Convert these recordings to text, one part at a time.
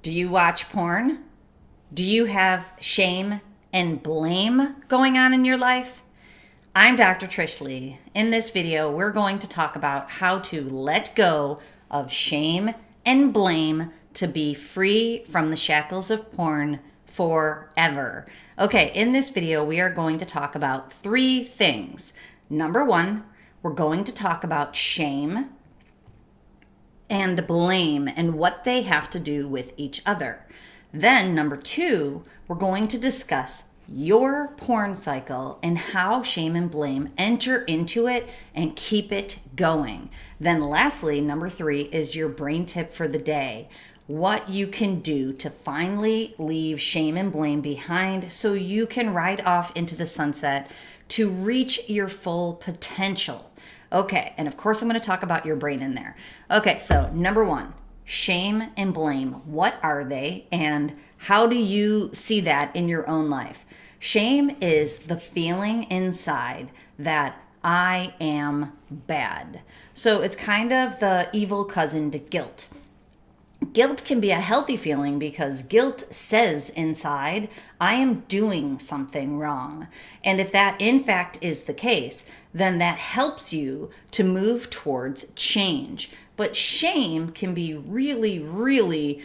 Do you watch porn? Do you have shame and blame going on in your life? I'm Dr. Trish Leigh. In this video, we're going to talk about how to let go of shame and blame to be free from the shackles of porn forever. Okay, in this video, we are going to talk about three things. Number one, we're going to talk about shame and blame and what they have to do with each other. Then, number two, we're going to discuss your porn cycle and how shame and blame enter into it and keep it going. Then lastly, number three is your brain tip for the day. What you can do to finally leave shame and blame behind so you can ride off into the sunset to reach your full potential. Okay, and of course I'm going to talk about your brain in there. Okay, so number one, shame and blame. What are they and how do you see that in your own life? Shame is the feeling inside that I am bad. So it's kind of the evil cousin to guilt. Guilt can be a healthy feeling because guilt says inside, I am doing something wrong. And if that in fact is the case, then that helps you to move towards change. But shame can be really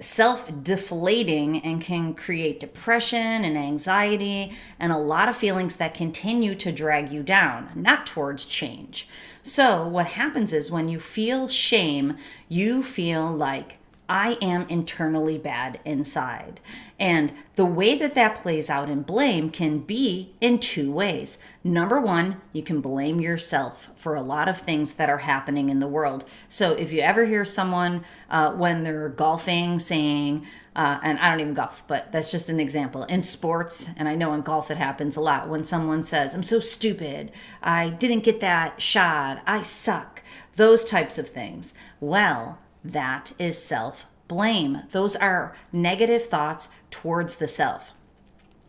self-deflating and can create depression and anxiety and a lot of feelings that continue to drag you down, not towards change. So what happens is when you feel shame, you feel like I am internally bad inside. And the way that that plays out in blame can be in two ways. Number one, you can blame yourself for a lot of things that are happening in the world. So if you ever hear someone when they're golfing saying, and I don't even golf, but that's just an example. In sports, and I know in golf it happens a lot, when someone says, I'm so stupid, I didn't get that shot, I suck, those types of things. Well, that is self-blame. Those are negative thoughts towards the self.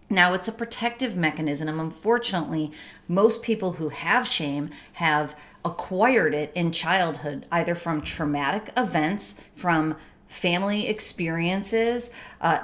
Now, it's a protective mechanism. Unfortunately, most people who have shame have acquired it in childhood, either from traumatic events, from family experiences,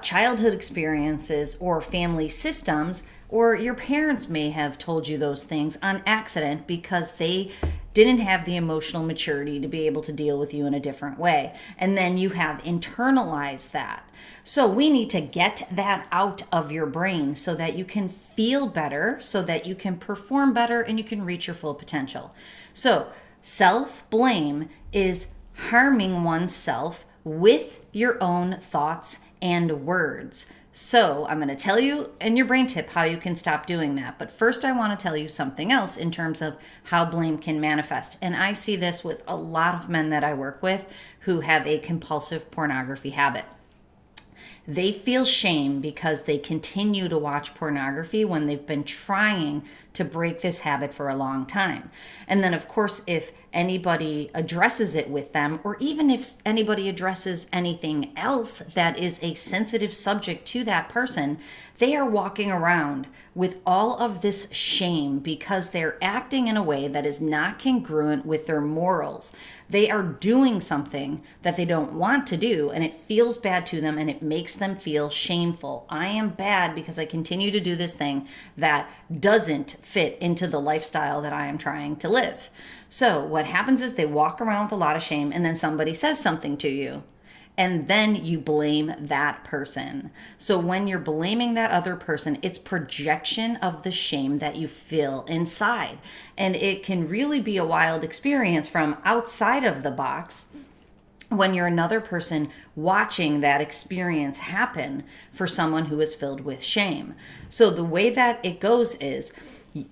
childhood experiences, or family systems, or your parents may have told you those things on accident because they didn't have the emotional maturity to be able to deal with you in a different way. And then you have internalized that. So we need to get that out of your brain so that you can feel better, so that you can perform better and you can reach your full potential. So self-blame is harming oneself with your own thoughts and words. So I'm going to tell you in your brain tip how you can stop doing that. But first I want to tell you something else in terms of how blame can manifest. And I see this with a lot of men that I work with who have a compulsive pornography habit. They feel shame because they continue to watch pornography when they've been trying to break this habit for a long time. And then, of course, if anybody addresses it with them, or even if anybody addresses anything else that is a sensitive subject to that person, they are walking around with all of this shame because they're acting in a way that is not congruent with their morals. They are doing something that they don't want to do, and it feels bad to them, and it makes them feel shameful. I am bad because I continue to do this thing that doesn't fit into the lifestyle that I am trying to live. So what happens is they walk around with a lot of shame, and then somebody says something to you. And then you blame that person. So when you're blaming that other person, it's projection of the shame that you feel inside. And it can really be a wild experience from outside of the box when you're another person watching that experience happen for someone who is filled with shame. So the way that it goes is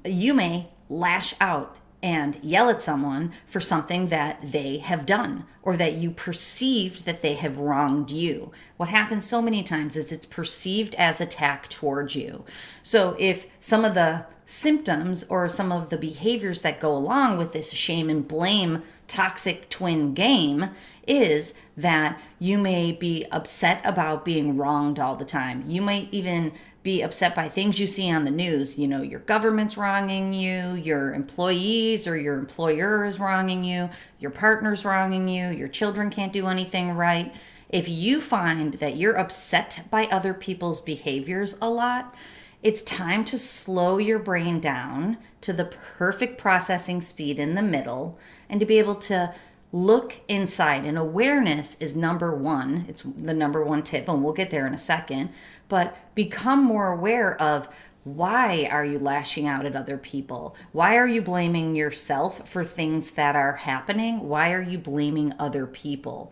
you may lash out and yell at someone for something that they have done or that you perceived that they have wronged you. What happens so many times is it's perceived as attack towards you. So if some of the symptoms or some of the behaviors that go along with this shame and blame toxic twin game is that you may be upset about being wronged all the time. You might even be upset by things you see on the news. You know, your government's wronging you, your employees or your employer is wronging you, your partner's wronging you, your children can't do anything right. if you find that you're upset by other people's behaviors a lot, it's time to slow your brain down to the perfect processing speed in the middle and to be able to look inside. And awareness is number one. It's the number one tip, and we'll get there in a second. But become more aware of, why are you lashing out at other people? Why are you blaming yourself for things that are happening? Why are you blaming other people?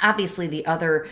Obviously, the other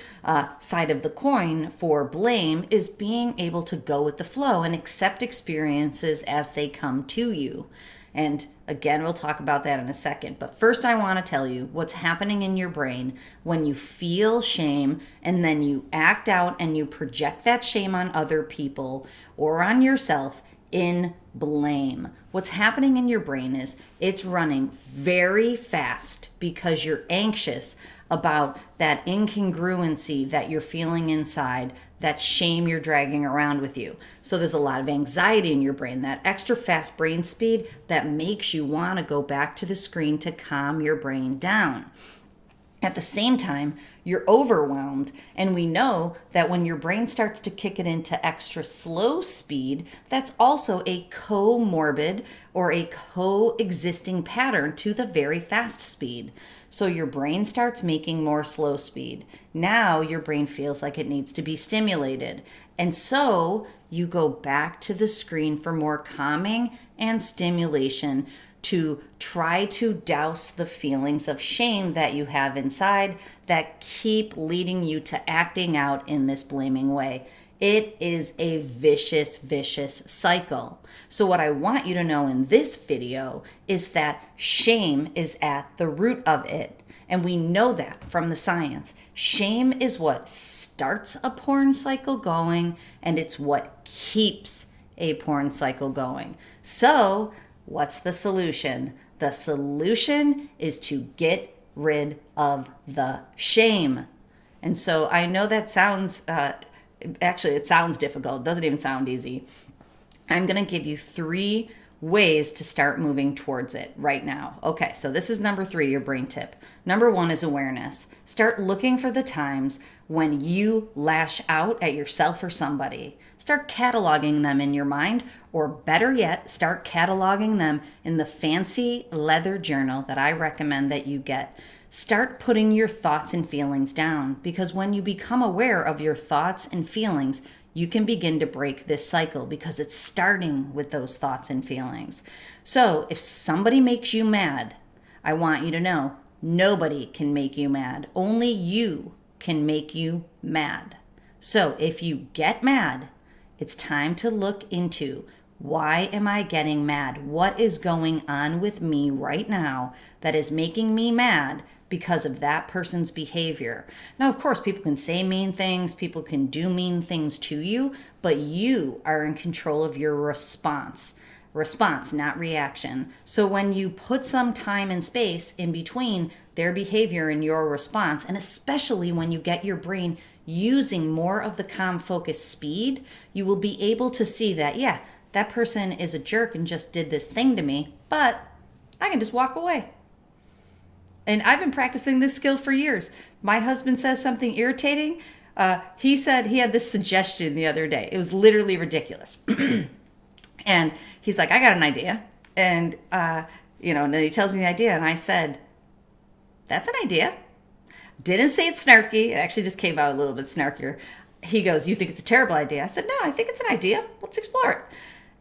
side of the coin for blame is being able to go with the flow and accept experiences as they come to you. And again, we'll talk about that in a second. But first, I want to tell you what's happening in your brain when you feel shame and then you act out and you project that shame on other people or on yourself in blame. What's happening in your brain is it's running very fast because you're anxious about that incongruency that you're feeling inside, that shame you're dragging around with you. So there's a lot of anxiety in your brain, that extra fast brain speed that makes you want to go back to the screen to calm your brain down. At the same time, you're overwhelmed, and we know that when your brain starts to kick it into extra slow speed, that's also a comorbid or a coexisting pattern to the very fast speed. So your brain starts making more slow speed. Now your brain feels like it needs to be stimulated. And so you go back to the screen for more calming and stimulation to try to douse the feelings of shame that you have inside that keep leading you to acting out in this blaming way. It is a vicious, vicious cycle. So what I want you to know in this video is that shame is at the root of it. And we know that from the science. Shame is what starts a porn cycle going, and it's what keeps a porn cycle going. So what's the solution? The solution is to get rid of the shame. And so I know that sounds, actually it sounds difficult. It doesn't even sound easy. I'm going to give you 3 ways to start moving towards it right now. Okay, so this is number 3, your brain tip. Number 1 is awareness. Start looking for the times when you lash out at yourself or somebody. Start cataloging them in your mind, or better yet, start cataloging them in the fancy leather journal that I recommend that you get. Start putting your thoughts and feelings down, because when you become aware of your thoughts and feelings, you can begin to break this cycle, because it's starting with those thoughts and feelings. So if somebody makes you mad, I want you to know nobody can make you mad. Only you can make you mad. So if you get mad, it's time to look into, why am I getting mad? What is going on with me right now that is making me mad because of that person's behavior? Now, of course, people can say mean things, people can do mean things to you, but you are in control of your response. Response, not reaction. So when you put some time and space in between their behavior and your response, and especially when you get your brain using more of the calm focus speed, you will be able to see that, yeah, that person is a jerk and just did this thing to me, but I can just walk away. And I've been practicing this skill for years. My husband says something irritating. He said he had this suggestion the other day. It was literally ridiculous. And he's like, I got an idea. And, and then he tells me the idea. And I said, that's an idea. Didn't say it's snarky. It actually just came out a little bit snarkier. He goes, you think it's a terrible idea? I said, no, I think it's an idea. Let's explore it.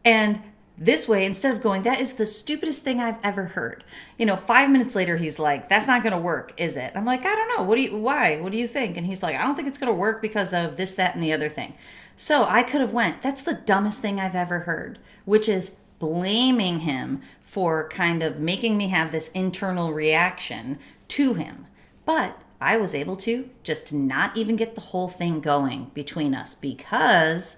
And this way, instead of going, that is the stupidest thing I've ever heard. 5 minutes later, he's like, that's not going to work, is it? I'm like, I don't know. Why? What do you think? And he's like, I don't think it's going to work because of this, that, and the other thing. So I could have went, that's the dumbest thing I've ever heard, which is blaming him for kind of making me have this internal reaction to him. But I was able to just not even get the whole thing going between us, because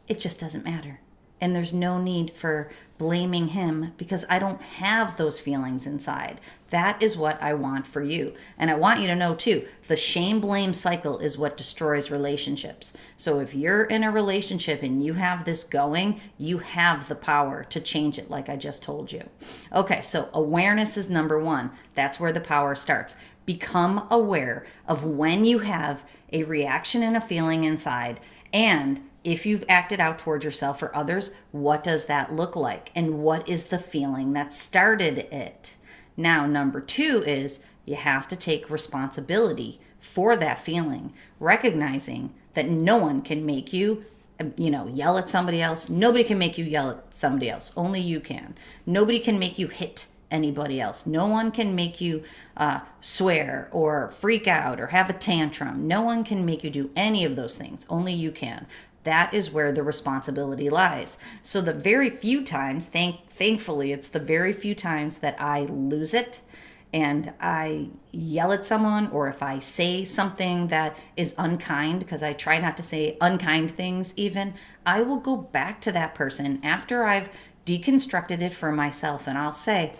it just doesn't matter. And there's no need for blaming him, because I don't have those feelings inside. That is what I want for you. And I want you to know too, the shame-blame cycle is what destroys relationships. So if you're in a relationship and you have this going, you have the power to change it, like I just told you. Okay, so awareness is number 1. That's where the power starts. Become aware of when you have a reaction and a feeling inside, and if you've acted out towards yourself or others, what does that look like? And what is the feeling that started it? Now, number 2 is you have to take responsibility for that feeling, recognizing that no one can make you, yell at somebody else. Nobody can make you yell at somebody else. Only you can. Nobody can make you hit anybody else. No one can make you swear or freak out or have a tantrum. No one can make you do any of those things. Only you can. That is where the responsibility lies. So the very few times, thankfully, it's the very few times that I lose it and I yell at someone, or if I say something that is unkind, because I try not to say unkind things even, I will go back to that person after I've deconstructed it for myself, and I'll say,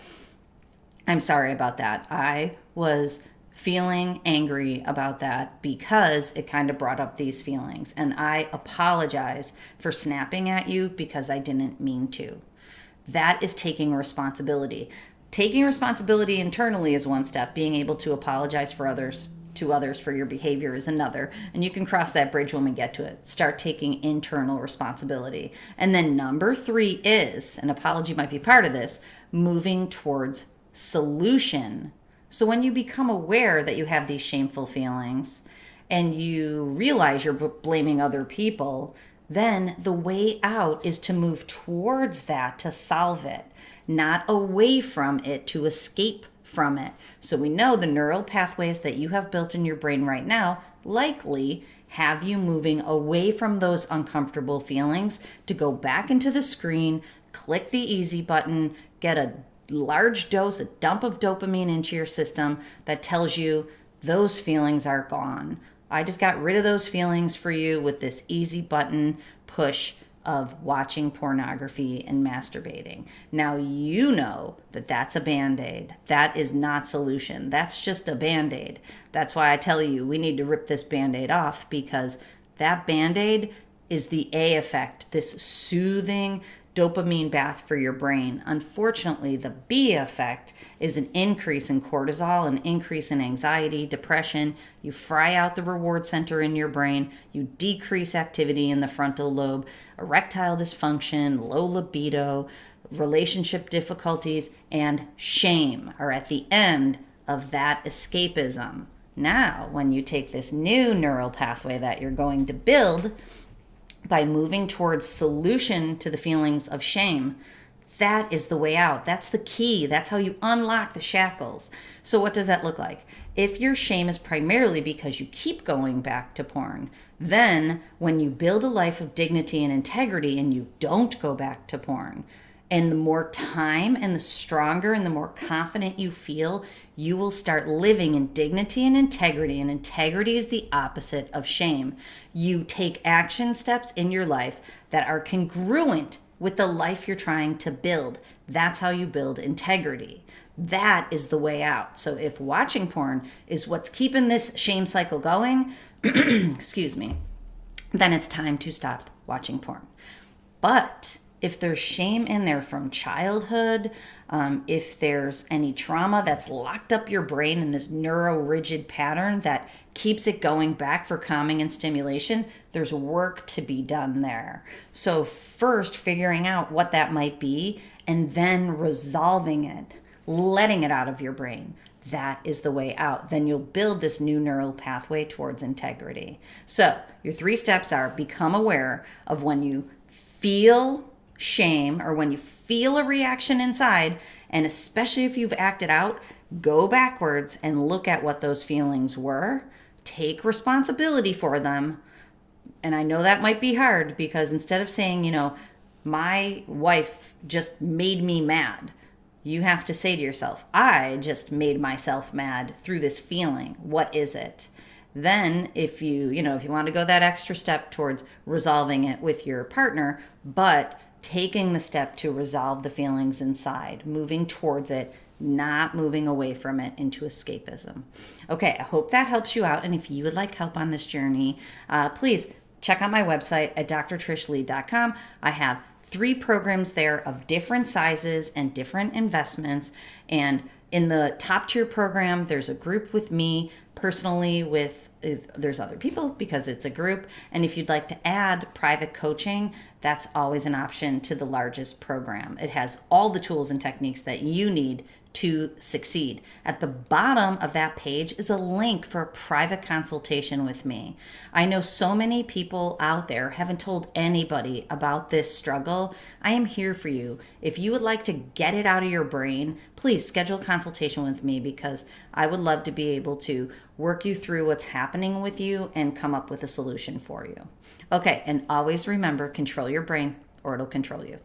I'm sorry about that. I was feeling angry about that because it kind of brought up these feelings, and I apologize for snapping at you because I didn't mean to. That is taking responsibility. Taking responsibility internally is one step. Being able to apologize to others for your behavior is another. And you can cross that bridge when we get to it. Start taking internal responsibility. And then number 3 is, an apology might be part of this, moving towards solution. So when you become aware that you have these shameful feelings and you realize you're blaming other people, then the way out is to move towards that to solve it, not away from it to escape from it. So we know the neural pathways that you have built in your brain right now likely have you moving away from those uncomfortable feelings to go back into the screen, click the easy button, get a large dose, a dump of dopamine into your system that tells you those feelings are gone. I just got rid of those feelings for you with this easy button push of watching pornography and masturbating. Now you know that that's a Band-Aid. That is not solution. That's just a Band-Aid. That's why I tell you we need to rip this Band-Aid off, because that Band-Aid is the A effect, this soothing dopamine bath for your brain. Unfortunately, the B effect is an increase in cortisol, an increase in anxiety, depression. You fry out the reward center in your brain. You decrease activity in the frontal lobe, erectile dysfunction, low libido, relationship difficulties, and shame are at the end of that escapism. Now, when you take this new neural pathway that you're going to build by moving towards solution to the feelings of shame, that is the way out. That's the key. That's how you unlock the shackles. So what does that look like? If your shame is primarily because you keep going back to porn, then when you build a life of dignity and integrity and you don't go back to porn, and the more time and the stronger and the more confident you feel, you will start living in dignity and integrity. And integrity is the opposite of shame. You take action steps in your life that are congruent with the life you're trying to build. That's how you build integrity. That is the way out. So if watching porn is what's keeping this shame cycle going, excuse me, then it's time to stop watching porn. But if there's shame in there from childhood, if there's any trauma that's locked up your brain in this neuro-rigid pattern that keeps it going back for calming and stimulation, there's work to be done there. So first, figuring out what that might be, and then resolving it, letting it out of your brain. That is the way out. Then you'll build this new neural pathway towards integrity. So your 3 steps are: become aware of when you feel shame or when you feel a reaction inside, and especially if you've acted out, go backwards and look at what those feelings were. Take responsibility for them. And I know that might be hard, because instead of saying, my wife just made me mad, you have to say to yourself, I just made myself mad through this feeling. What is it? Then if you want to go that extra step towards resolving it with your partner, but taking the step to resolve the feelings inside, moving towards it, not moving away from it into escapism. Okay, I hope that helps you out. And if you would like help on this journey, please check out my website at drtrishleigh.com. I have 3 programs there of different sizes and different investments, and In the top tier program, there's a group with me personally, there's other people because it's a group. And if you'd like to add private coaching, that's always an option to the largest program. It has all the tools and techniques that you need to succeed. At the bottom of that page is a link for a private consultation with me. I know so many people out there haven't told anybody about this struggle. I am here for you. If you would like to get it out of your brain, please schedule a consultation with me, because I would love to be able to work you through what's happening with you and come up with a solution for you. Okay, and always remember, control your brain or it'll control you.